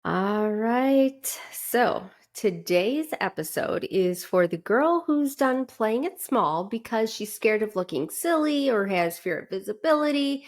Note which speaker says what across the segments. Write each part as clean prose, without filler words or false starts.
Speaker 1: All right. So today's episode is for the girl who's done playing it small because she's scared of looking silly or has fear of visibility.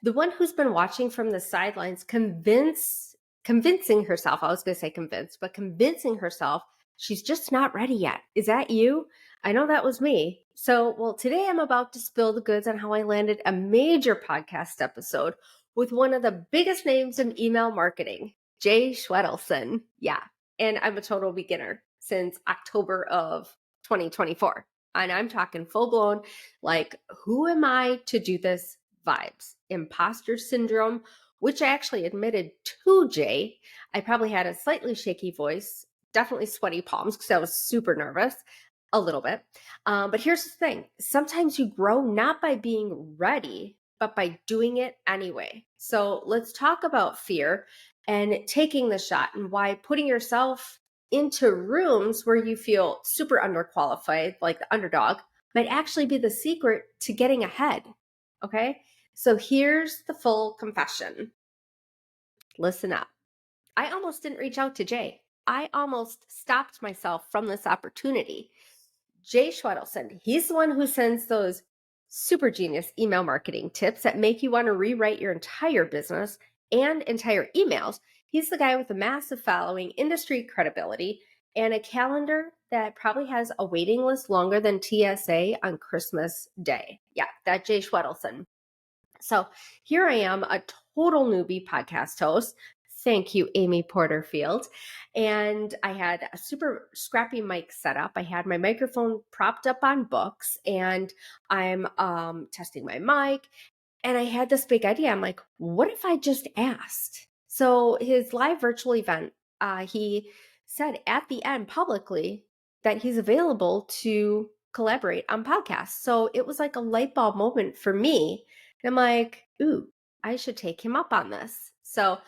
Speaker 1: The one who's been watching from the sidelines, convincing herself, I was going to say convinced, but convincing herself she's just not ready yet. Is that you? I know that was me. Well, today I'm about to spill the goods on how I landed a major podcast episode with one of the biggest names in email marketing. Jay Schwedelson. Yeah. And I'm a total beginner since October of 2024. And I'm talking full blown, like, who am I to do this vibes? Imposter syndrome, which I actually admitted to Jay. I probably had a slightly shaky voice, definitely sweaty palms because I was super nervous a little bit. But here's the thing, sometimes you grow not by being ready, but by doing it anyway. So let's talk about fear and taking the shot and why putting yourself into rooms where you feel super underqualified, like the underdog, might actually be the secret to getting ahead. Okay. So here's the full confession. Listen up. I almost didn't reach out to Jay. I almost stopped myself from this opportunity. Jay Schwedelson, he's the one who sends those super genius email marketing tips that make you want to rewrite your entire business and entire emails. He's the guy with a massive following, industry credibility, and a calendar that probably has a waiting list longer than TSA on Christmas Day. Yeah, that Jay Schwedelson. So here I am, a total newbie podcast host. Thank you, Amy Porterfield. And I had a super scrappy mic set up. I had my microphone propped up on books, and I'm testing my mic. And I had this big idea. I'm like, what if I just asked? So his live virtual event, he said at the end publicly that he's available to collaborate on podcasts. So it was like a light bulb moment for me. And I'm like, ooh, I should take him up on this. So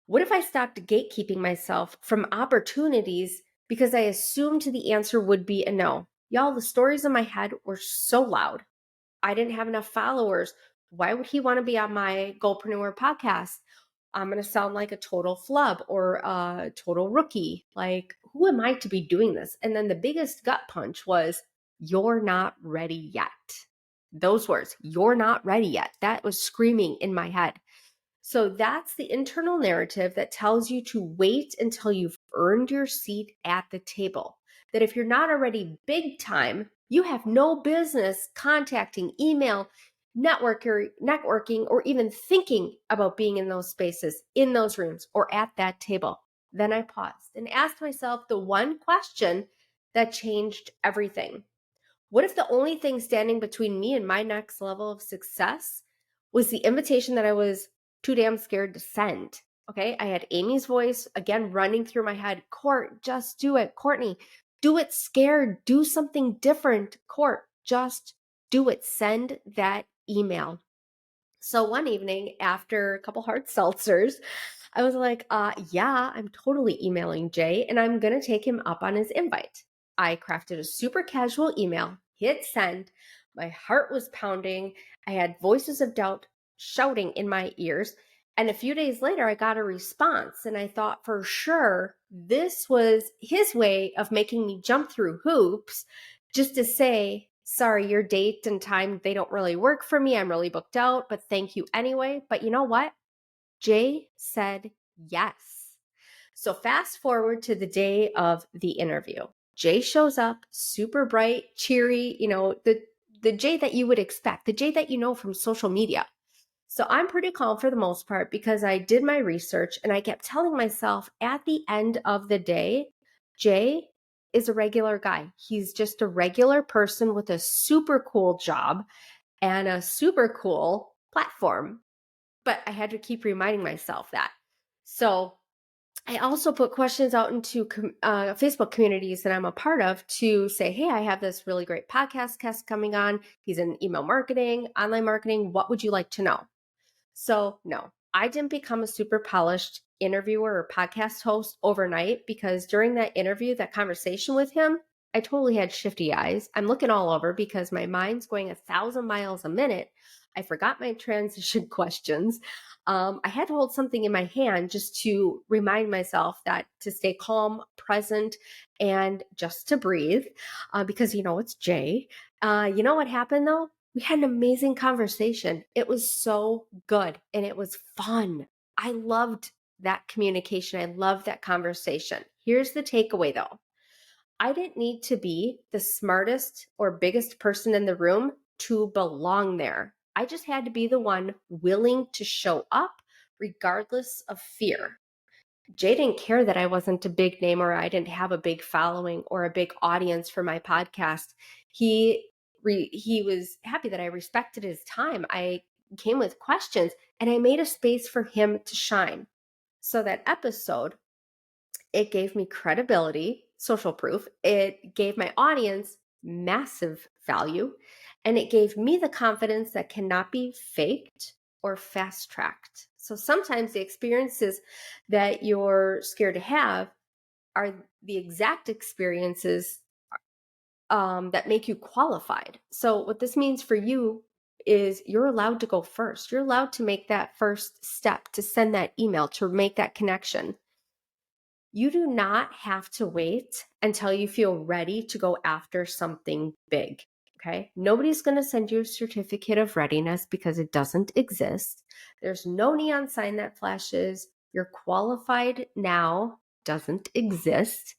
Speaker 1: what if I stopped gatekeeping myself from opportunities because I assumed the answer would be a no? Y'all, the stories in my head were so loud. I didn't have enough followers. Why would he want to be on my Goalpreneur podcast? I'm going to sound like a total flub or a total rookie. Like, who am I to be doing this? And then the biggest gut punch was, you're not ready yet. Those words, you're not ready yet. That was screaming in my head. So that's the internal narrative that tells you to wait until you've earned your seat at the table. That if you're not already big time, you have no business contacting, email, networking, or even thinking about being in those spaces, in those rooms, or at that table. Then I paused and asked myself the one question that changed everything. What if the only thing standing between me and my next level of success was the invitation that I was too damn scared to send? Okay. I had Amy's voice again running through my head. Court, just do it. Courtney, do it scared. Do something different. Court, just do it. Send that email. So one evening after a couple hard seltzers, I was like, yeah, I'm totally emailing Jay and I'm going to take him up on his invite. I crafted a super casual email, hit send. My heart was pounding. I had voices of doubt shouting in my ears. And a few days later, I got a response. And I thought for sure this was his way of making me jump through hoops just to say, sorry, your date and time, they don't really work for me. I'm really booked out, but thank you anyway. But you know what? Jay said yes. So fast forward to the day of the interview. Jay shows up, super bright, cheery, the Jay that you would expect, the Jay that you know from social media. So I'm pretty calm for the most part because I did my research and I kept telling myself at the end of the day, Jay is a regular guy. He's just a regular person with a super cool job and a super cool platform. But I had to keep reminding myself that. So I also put questions out into Facebook communities that I'm a part of to say, hey, I have this really great podcast guest coming on. He's in email marketing, online marketing. What would you like to know? So no, I didn't become a super polished interviewer or podcast host overnight because during that interview, that conversation with him, I totally had shifty eyes. I'm looking all over because my mind's going 1,000 miles a minute. I forgot my transition questions. I had to hold something in my hand just to remind myself that to stay calm, present, and just to breathe, because it's Jay. You know what happened though? We had an amazing conversation. It was so good and it was fun. I loved that communication. I loved that conversation. Here's the takeaway though. I didn't need to be the smartest or biggest person in the room to belong there. I just had to be the one willing to show up regardless of fear. Jay didn't care that I wasn't a big name or I didn't have a big following or a big audience for my podcast. He was happy that I respected his time. I came with questions and I made a space for him to shine. So that episode, it gave me credibility, social proof. It gave my audience massive value, and it gave me the confidence that cannot be faked or fast tracked. So sometimes the experiences that you're scared to have are the exact experiences that make you qualified. So what this means for you is you're allowed to go first. You're allowed to make that first step, to send that email, to make that connection. You do not have to wait until you feel ready to go after something big. Okay. Nobody's going to send you a certificate of readiness because it doesn't exist. There's no neon sign that flashes. You're qualified now doesn't exist.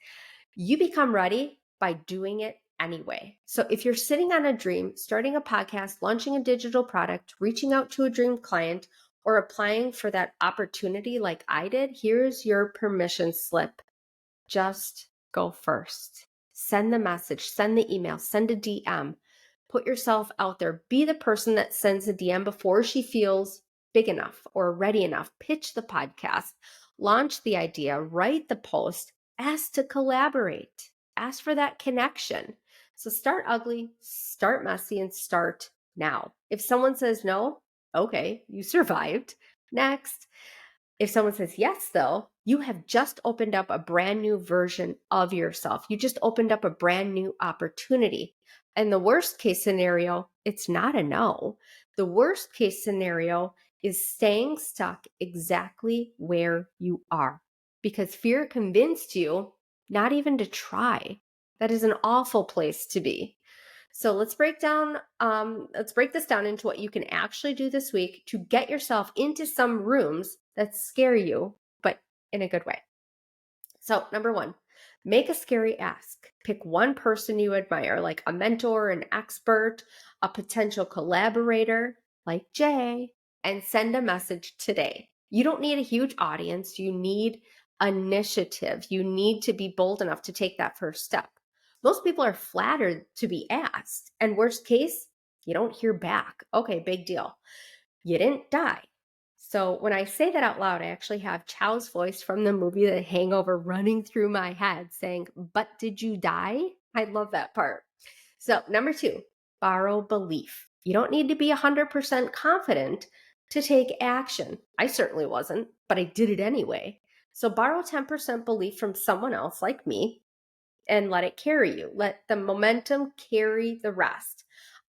Speaker 1: You become ready by doing it anyway. So if you're sitting on a dream, starting a podcast, launching a digital product, reaching out to a dream client, or applying for that opportunity like I did, here's your permission slip. Just go first. Send the message, send the email, send a DM. Put yourself out there. Be the person that sends a DM before she feels big enough or ready enough. Pitch the podcast, launch the idea, write the post, ask to collaborate, ask for that connection. So start ugly, start messy, and start now. If someone says no, okay, you survived. Next. If someone says yes, though, you have just opened up a brand new version of yourself. You just opened up a brand new opportunity. And the worst case scenario, it's not a no. The worst case scenario is staying stuck exactly where you are because fear convinced you not even to try. That is an awful place to be. So let's break this down into what you can actually do this week to get yourself into some rooms that scare you, but in a good way. So number one, make a scary ask. Pick one person you admire, like a mentor, an expert, a potential collaborator, like Jay, and send a message today. You don't need a huge audience. You need initiative. You need to be bold enough to take that first step. Most people are flattered to be asked. And worst case, you don't hear back. Okay, big deal. You didn't die. So when I say that out loud, I actually have Chow's voice from the movie The Hangover running through my head saying, "But did you die?" I love that part. So number two, borrow belief. You don't need to be 100% confident to take action. I certainly wasn't, but I did it anyway. So borrow 10% belief from someone else like me and let it carry you. Let the momentum carry the rest.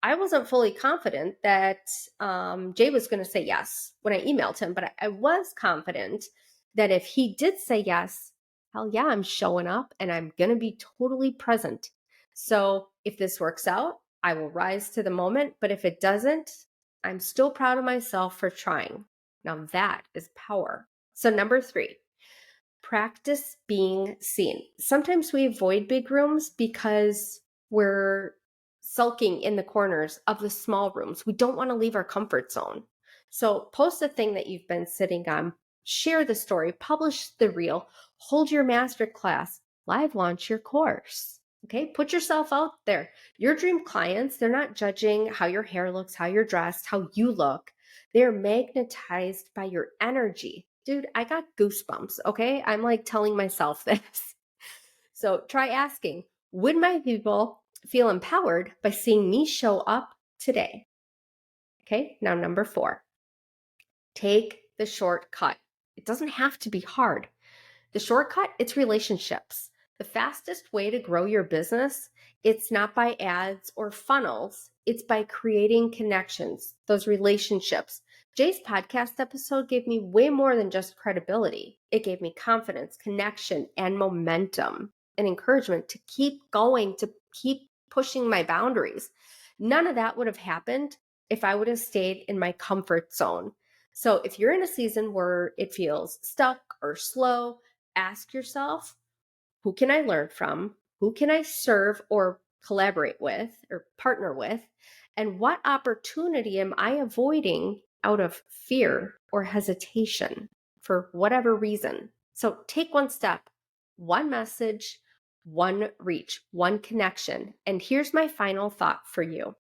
Speaker 1: I wasn't fully confident that Jay was going to say yes when I emailed him, but I was confident that if he did say yes, hell yeah, I'm showing up and I'm going to be totally present. So if this works out, I will rise to the moment. But if it doesn't, I'm still proud of myself for trying. Now that is power. So number three, practice being seen. Sometimes we avoid big rooms because we're sulking in the corners of the small rooms. We don't want to leave our comfort zone. So post a thing that you've been sitting on, share the story, publish the reel, hold your master class, live launch your course. Okay, put yourself out there. Your dream clients, they're not judging how your hair looks, how you're dressed, how you look. They're magnetized by your energy. Dude, I got goosebumps, okay? I'm like telling myself this. So try asking, would my people feel empowered by seeing me show up today? Okay, now number four, take the shortcut. It doesn't have to be hard. The shortcut, it's relationships. The fastest way to grow your business, it's not by ads or funnels. It's by creating connections, those relationships, Jay's podcast episode gave me way more than just credibility. It gave me confidence, connection, and momentum and encouragement to keep going, to keep pushing my boundaries. None of that would have happened if I would have stayed in my comfort zone. So if you're in a season where it feels stuck or slow, ask yourself, who can I learn from? Who can I serve or collaborate with or partner with? And what opportunity am I avoiding out of fear or hesitation for whatever reason? So take one step, one message, one reach, one connection. And here's my final thought for you.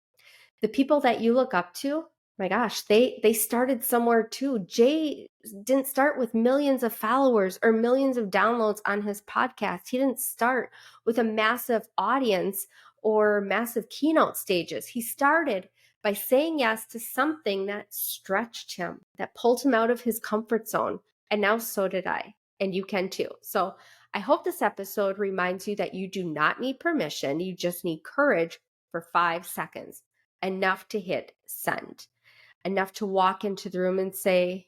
Speaker 1: The people that you look up to, my gosh, they started somewhere too. Jay didn't start with millions of followers or millions of downloads on his podcast. He didn't start with a massive audience or massive keynote stages. He started by saying yes to something that stretched him, that pulled him out of his comfort zone. And now so did I. And you can too. So I hope this episode reminds you that you do not need permission. You just need courage for 5 seconds. Enough to hit send, enough to walk into the room and say,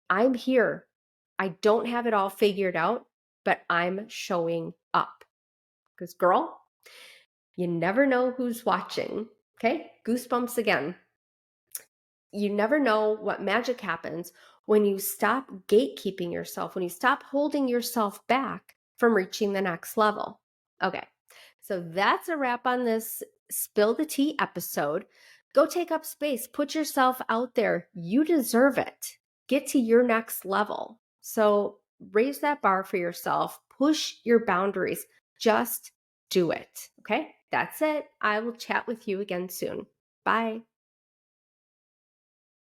Speaker 1: I'm here. I don't have it all figured out, but I'm showing up. Because, girl, you never know who's watching. Okay? Goosebumps again. You never know what magic happens when you stop gatekeeping yourself, when you stop holding yourself back from reaching the next level. Okay. So that's a wrap on this Spill the Tea episode. Go take up space, put yourself out there. You deserve it. Get to your next level. So raise that bar for yourself, push your boundaries. Just do it. Okay, that's it. I will chat with you again soon. Bye.